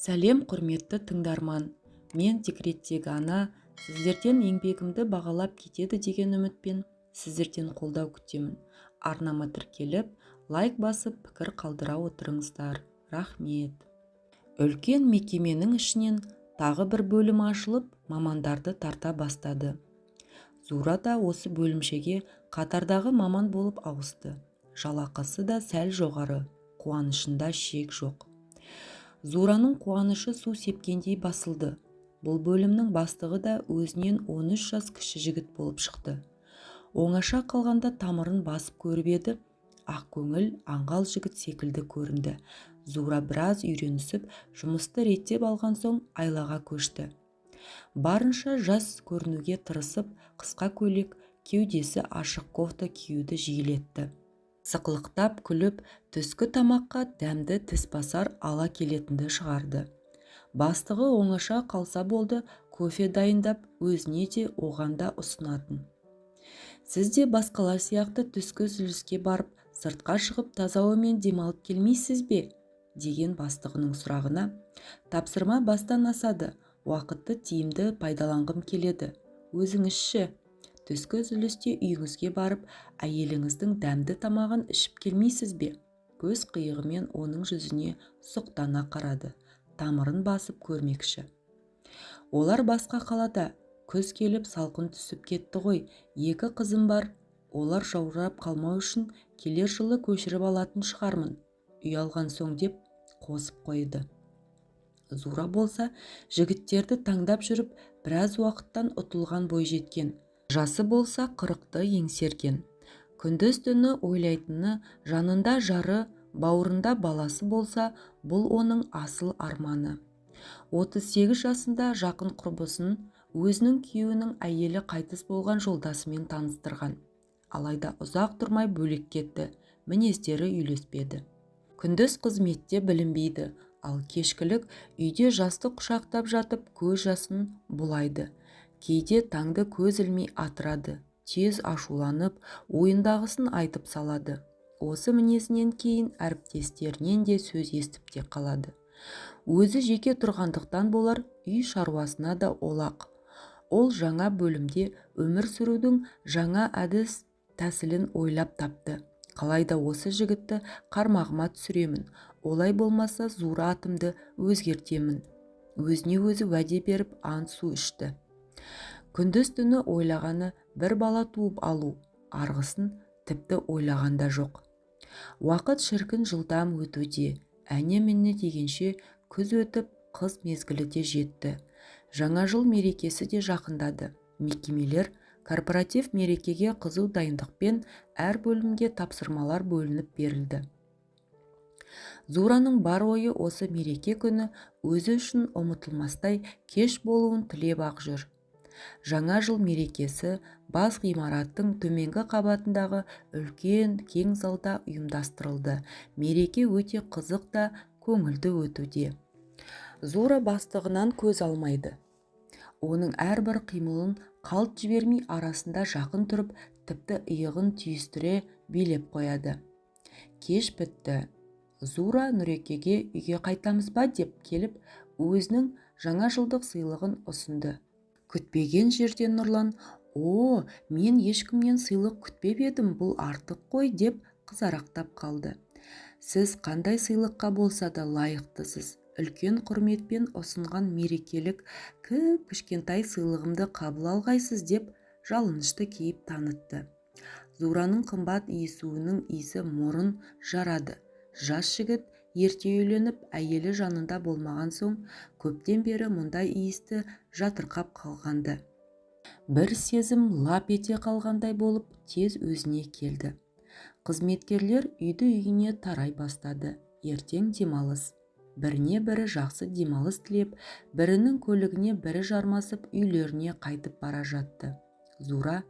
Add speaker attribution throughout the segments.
Speaker 1: Сәлем құрметті тыңдарман. Мен декреттегі ана, сіздерден еңбегімді бағалап кетеді деген үмітпен сіздерден қолдау күтемін. Арнама тіркеліп, лайк басып, пікір қалдыра отырыңыздар. Рахмет. Үлкен мекеменің ішінен тағы бір бөлім ашылып, мамандарды тарта бастады. Зура да осы бөлімшеге қатардағы маман болып ауысты. Жалақысы да сәл жоғары, қуанышында шек жоқ. Зураның қуанышы су сепкендей басылды. Бұл бөлімнің бастығы да өзінен 13 жас кіші жігіт болып шықты. Оңаша қалғанда тамырын басып көріп еді, ақкөңіл аңғал жігіт секілді көрінді. Зура біраз үйренісіп, жұмысты реттеп алған соң айлаға көшті. Барынша жас көрінуге тырысып, қысқа көйлек, кеудесі ашық кофта киюді жиілетті. Сықылықтап күліп, түскі тамаққа дәмді тіспасар ала келетінді шығарды. Бастығы оңаша қалса болды, кофе дайындап, өзіне де оған да ұсынатын. Сіз де басқалар сияқты түскі үзіліске барып, сыртқа шығып таза ауамен демалып келмейсіз бе? Деген бастығының сұрағына, тапсырма бастан асады, уақытты тиімді пайдаланғым келеді. Өзіңізші? Түскі үзілісте үйіңізге барып, әйеліңіздің дәмді тамағын ішіп келмейсіз бе? Көз қиығымен оның жүзіне сұқтана қарады. Тамырын басып көрмекші. Олар басқа қалада, күз келіп салқын түсіп кетті ғой. 2 қызым бар. Олар жаурап қалмау үшін келер жылы көшіріп алатын шығармын. Үй алған соң деп қосып қойды. Зура болса, жігіттерді таңдап жүріп, біраз уақыттан ұтылған бойжеткен. Жасы болса 40-ты еңсерген. Күндіз түні ойлайтыны, жанында жары, бауырында баласы болса, бұл оның асыл арманы. 38 жасында жақын құрбысын өзінің күйеуінің әйелі қайтыс болған жолдасымен таныстырған. Алайда ұзақ тұрмай бөлек кетті, мінездері үйлеспеді. Күндіз қызметте білінбейді, ал кешкілік үйде жасты құшақтап жатып көз жасын бұлайды. Кейде таңды көз ілмей атырады, тез ашуланып, ойындағысын айтып салады. Осы мінезінен кейін әріптестерінен де сөз естіп те қалады. Өзі жеке тұрғандықтан болар, үй шаруасына да олақ. Ол жаңа бөлімде өмір сүрудің жаңа әдіс тәсілін ойлап тапты. Қалайда осы жігітті қармағыма түсіремін, олай болмаса Зура атымды өзгертемін. Өзіне өзі уәде беріп ант су ішті. Күндіз түні ойлағаны бір бала туып алу, арғысын тіпті ойлағанда жоқ. Уақыт шіркін жылдам өтуде, әне-міне дегенше күз өтіп, қыс мезгілі де жетті. Жаңа жыл мерекесі де жақындады. Мекемелер корпоратив мерекеге қызу дайындықпен әр бөлімге тапсырмалар бөлініп берілді. Зураның бар ойы осы мереке күні өзі үшін ұмытылмастай кеш болуын тілеп ақ жүр. Жаңа жыл мерекесі бас ғимараттың төменгі қабатындағы үлкен кең залда ұйымдастырылды. Мереке өте қызық да көңілді өтуде. Зура бастығынан көз алмайды. Оның әрбір қимылын қалт жібермей арасында жақын тұрып, тіпті иығын түйістіре билеп қояды. Кеш бітті. Зура Нұрекеге үйге қайтамыз ба деп келіп, өзінің жаңа жылдық сыйлығын ұсынды. Күтпеген жерден Нұрлан, мен ешкімнен сыйлық күтпеп едім, бұл артық қой деп қызарақтап қалды. Сіз қандай сыйлыққа болса да лайықтысыз. Үлкен құрметпен ұсынған мерекелік кішкентай сыйлығымды қабыл алғайсыз деп жалынышты кейіп танытты. Зураның қымбат иісуінің иісі мұрын жарады. Жас жігіт ерте үйленіп, әйелі жанында болмаған соң, көптен бері мұндай иісті жатырқап қалғанды. Бір сезім лап ете қалғандай болып, тез өзіне келді. Қызметкерлер үйіне тарай бастады. Ертең демалыс. Біріне бірі жақсы демалыс тілеп, бірінің көлігіне бірі жармасып үйлеріне қайтып бара жатты. Зура,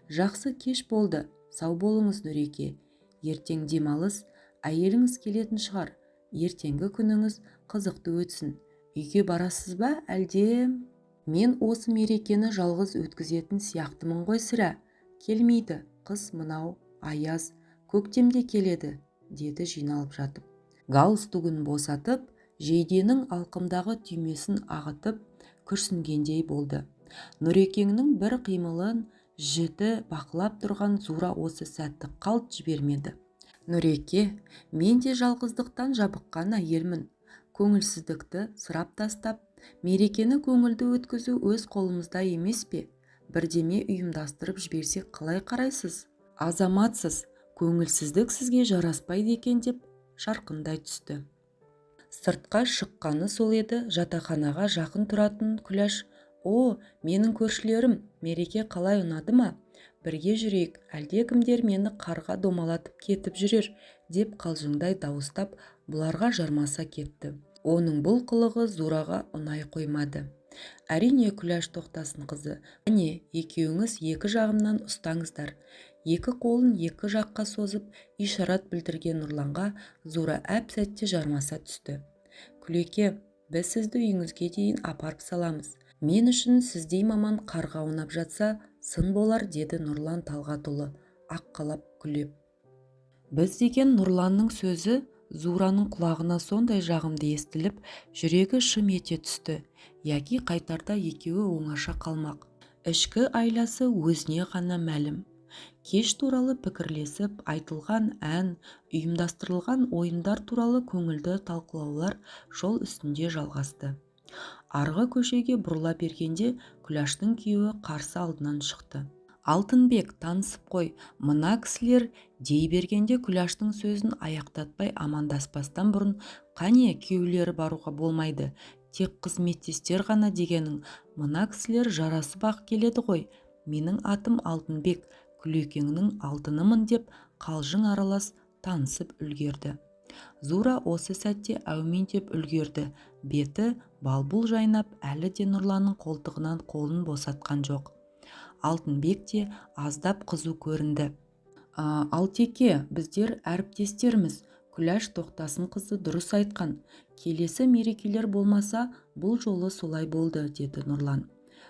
Speaker 1: жақсы кеш болды, сау болыңыз Нұреке. Ертең демалыс, әйеліңіз келетін шығар. Ертеңгі күніңіз қызықты өтсін. Үйге барасыз ба, әлде? Мен осы мерекені жалғыз өткізетін сияқтымын ғой сірә. Келмейді, қыс мынау, аяз, көктемде келеді, деді жиналып жатып. Галстугын босатып, жейденің алқымдағы түймесін ағытып күрсінгендей болды. Нұрекеңнің бір қимылын жіті бақылап тұрған Зура осы сәтті қалт жібермеді. Нұреке, мен де жалғыздықтан жабыққан әйелмін. Көңілсіздікті сұрап тастап, мерекені көңілді өткізу өз қолымызда емес пе? Бірдеме ұйымдастырып жіберсек қалай қарайсыз? Азаматсыз, көңілсіздік сізге жараспайды екен деп шарқындай түсті. Сыртқа шыққаны сол еді. Жатақханаға жақын тұратын Күләш: «О, менің көршілерім, мереке қалай ұнады ма? Бірге жүрейік, әлдекімдер мені қарға домалатып кетіп жүрер», деп қалжыңдай дауыстап бұларға жармаса кетті. Оның бұл қылығы Зураға ұнай қоймады. «Әрине, Күләш Тоқтасын қызы, әне, екеуіңіз екі жағымнан ұстаңыздар». Екі қолын екі жаққа созып ишарат білдірген Нұрланға Зура әп-сәтте жармаса түсті. «Күлеке, біз сізді үйіңізге дейін апарып саламыз. Мен үшін сіздей маман қарға аунап жатса сын болар», деді Нұрлан талғатұлы аққалап күлеп. Біз деген Нұрланның сөзі Зураның құлағына сондай жағымды естіліп, жүрегі шым ете түсті. Яки қайтарда екеуі оңаша қалмақ. Ішкі айласы өзіне ғана мәлім. Кеш туралы пікірлесіп, айтылған ән, ұйымдастырылған ойындар туралы көңілді талқылаулар жол үстінде жалғасты. Арғы көшеге бұрыла бергенде Күләштің күйеуі қарсы алдынан шықты. «Алтынбек, танысып қой, мына кісілер», дей бергенде Күләштің сөзін аяқтатпай амандаспастан бұрын: «Қане, күйеулері баруға болмайды, тек қызметтестер ғана дегенің, мына кісілер жарасып ақ келеді ғой. Менің атым Алтынбек, Күлекеңнің алтынымын», деп қалжың аралас танысып үлгерді. Зура осы сәтте әумин деп үлгерді. Беті балбұл жайнап, әлі де Нұрланның қолтығынан қолын босатқан жоқ. Алтынбек те аздап қызу көрінді. «Алтеке, біздер әріптестерміз. Күләш Тоқтасын қызы дұрыс айтқан. Келесі мерекелер болмаса, бұл жолы солай болды», деді Нұрлан.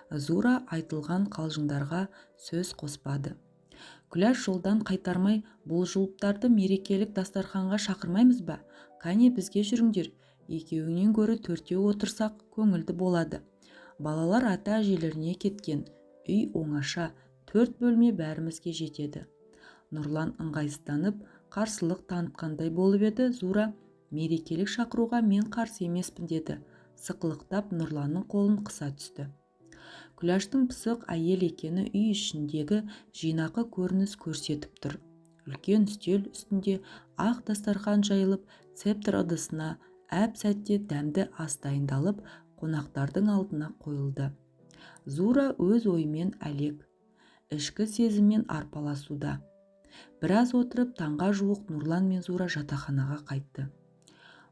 Speaker 1: Зура айтылған қалжыңдарға сөз қоспады. «Күләш жолдан қайтармай, бұл жұлыптарды мерекелік дастарханға шақырмаймыз ба? Кәне, бізге жүріңдер. Екеуінен гөрі төртеу отырсақ көңілді болады. Балалар ата-әжелеріне кеткен. Үй оңаша, 4 бөлме бәрімізге жетеді». Нұрлан ыңғайсызданып, қарсылық танытқандай болып еді. Зура: «Мерекелік шақыруға мен қарсы емеспін», деді. Сықылықтап Нұрланның қолын қыса түсті. Күләштің пысық әйел екені үй ішіндегі жинақы көрініс көрсетіп тұр. Үлкен үстел үстінде ақ дастархан жайылып, цептр ыдысына әп-сәтте дәмді ас дайындалып, қонақтардың алдына қойылды. Зура өз ойымен әлек, ішкі сезіммен арпаласуда. Біраз отырып, таңға жуық Нұрлан мен Зура жатақханаға қайтты.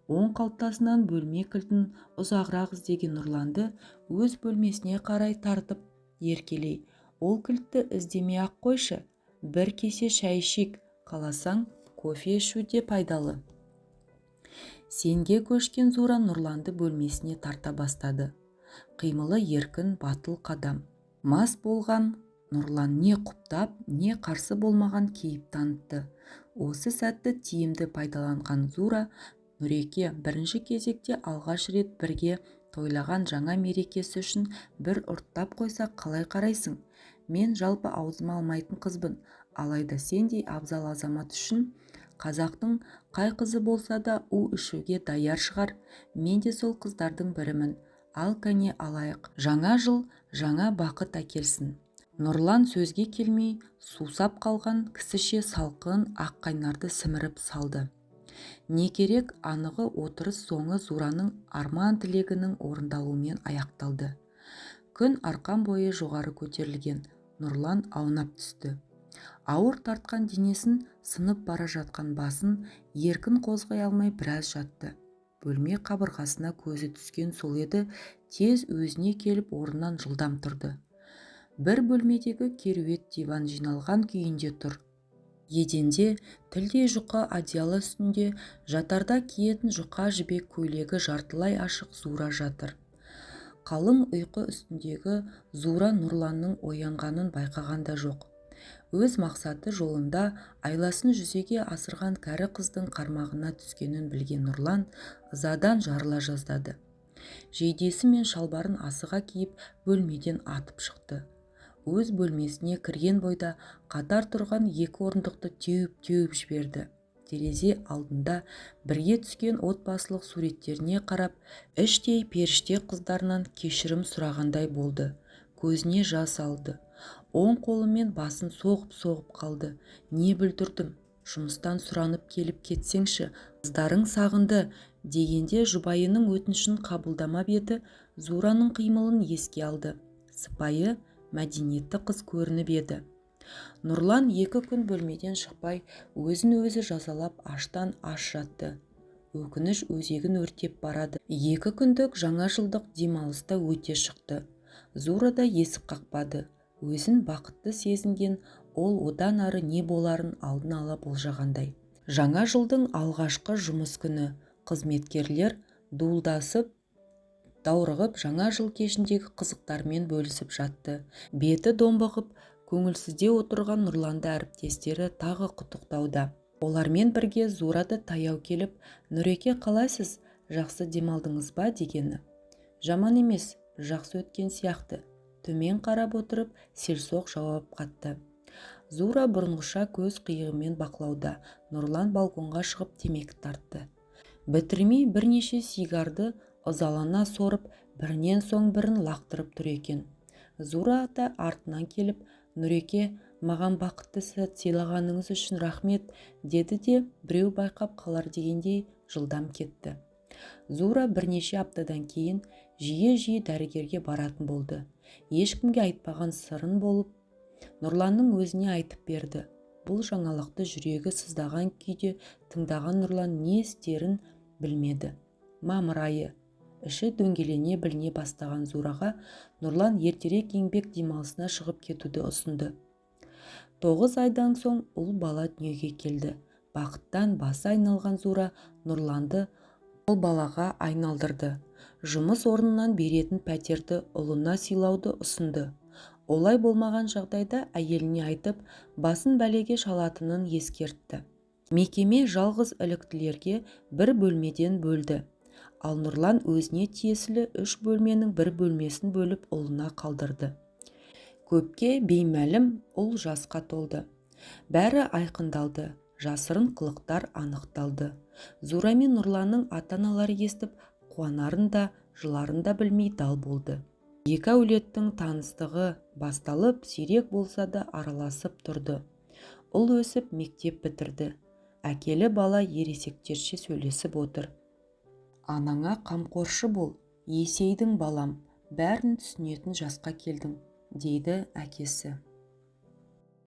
Speaker 1: Оң қалтасынан бөлме кілтін ұзағырақ іздеген Нұрланды өз бөлмесіне қарай тартып еркелей: «Ол кілтті іздемей ақ қойшы, бір кесе шай ішейік, қаласаң кофе ішу де пайдалы». Сенге көшкен Зура Нұрланды бөлмесіне тарта бастады. Қимылы еркін, батыл қадам. Мас болған Нұрлан не құптап, не қарсы болмаған кейіп танытты. Осы сәтті тиімді пайдаланған Зура: «Нұреке, бірінші кезекте алғаш рет бірге тойлаған жаңа мерекесі үшін бір ұрттап қойсақ қалай қарайсың? Мен жалпы аузыма алмайтын қызбын, алайда сендей абзал азамат үшін қазақтың қай қызы болса да у ішуге даяр шығар. Мен де сол қыздардың бірімін. Ал кәне алайық. Жаңа жыл жаңа бақыт әкелсін». Нұрлан сөзге келмей сусап қалған кісіше салқын ақ қайнарды сіміріп салды. Не керек, анығы отырыс соңы Зураның арман тілегінің орындалуымен аяқталды. Күн арқан бойы жоғары көтерілген. Нұрлан аунап түсті. Ауыр тартқан денесін, сынып бара жатқан басын еркін қозғай алмай біраз жатты. Бөлме қабырғасына көзі түскен сол еді, тез өзіне келіп орнынан жылдам тұрды. Бір бөлмедегі керует диван жиналған күйінде тұр. Еденде тілдей жұқа одеяло үстінде жатарда киетін жұқа жібек көйлегі жартылай ашық Зура жатыр. Қалың ұйқы үстіндегі Зура Нұрланның оянғанын байқаған да жоқ. Өз мақсаты жолында айласын жүзеге асырған кәрі қыздың қармағына түскенін білген Нұрлан ызадан жарыла жаздады. Жейдесі мен шалбарын асыға киіп бөлмеден атып шықты. Өз бөлмесіне кірген бойда қатар тұрған екі орындықты теуіп жіберді. Терезе алдында бірге түскен отбасылық суреттеріне қарап, іштей періште қыздарынан кешірім сұрағандай болды. Көзіне жас алды. Оң қолымен басын соғып қалды. Не бүлдірдім? Жұмыстан сұранып келіп кетсеңші, қыздарың сағынды дегенде жұбайының өтінішін қабылдамап еді, Зураның қимылын еске алды. Сыпайы, мәдениетті қыз көрініп еді. Нұрлан 2 күн бөлмеден шықпай, өзін өзі жазалап аштан аш жатты. Өкініш өзегін өртеп барады. 2 күндік жаңа жылдық демалыста өте шықты. Зура да есік қақпады. Өзін бақытты сезінген ол одан ары не боларын алдын ала болжағандай. Жаңа жылдың алғашқы жұмыс күні қызметкерлер дуылдасып, даурығып, жаңа жыл кешіндегі қызықтармен бөлісіп жатты. Беті домбығып, көңілсізде отырған Нұрланды әріптестері тағы құттықтауда. Олармен бірге Зура да таяу келіп, «Нұреке, қалайсыз? Жақсы демалдыңыз ба?» дегені. «Жаман емес, жақсы өткен сияқты», төмен қарап отырып селсоқ жауап қатты. Зура бұрынғыша көз қиығымен бақылауда. Нұрлан балконға шығып темекі тартты. Бітірмей бірнеше сигарды ызалана сорып, бірінен соң бірін лақтырып тұр екен. Зура да артынан келіп, «Нұреке, маған бақытты сәт сыйлағаныңыз үшін рахмет», деді де біреу байқап қалар дегендей жылдам кетті. Зура бірнеше аптадан кейін жиі дәрігерге баратын болды. Ешкімге айтпаған сырын болып, Нұрланның өзіне айтып берді. Бұл жаңалықты жүрегі сыздаған күйде тыңдаған Нұрлан не істерін білмеді. Мамыр айы. Іші дөңгелене біліне бастаған Зураға Нұрлан ертерек еңбек демалысына шығып кетуді ұсынды. 9 айдан соң ұл бала дүниеге келді. Бақыттан басы айналған Зура Нұрланды ұл балаға айналдырды. Жұмыс орнынан беретін пәтерді ұлына сыйлауды ұсынды. Олай болмаған жағдайда әйеліне айтып, басын бәлеге шалатынын ескертті. Мекеме жалғыз іліктілерге бір бөлмеден бөлді. Ал Нұрлан өзіне тиесілі 3 бөлменің бір бөлмесін бөліп ұлына қалдырды. Көпке беймәлім ұл жасқа толды. Бәрі айқындалды, жасырын қылықтар анықталды. Зура мен Нұрланның ата-аналары естіп, қуанарын да, жыларын да білмей дал болды. Екі әулеттің таныстығы басталып, сирек болса да араласып тұрды. Ұл өсіп мектеп бітірді. Әкелі бала ересектерше сөйлесіп отыр. «Анаңа қамқоршы бол, есейдің балам, бәрін түсінетін жасқа келдің», дейді әкесі.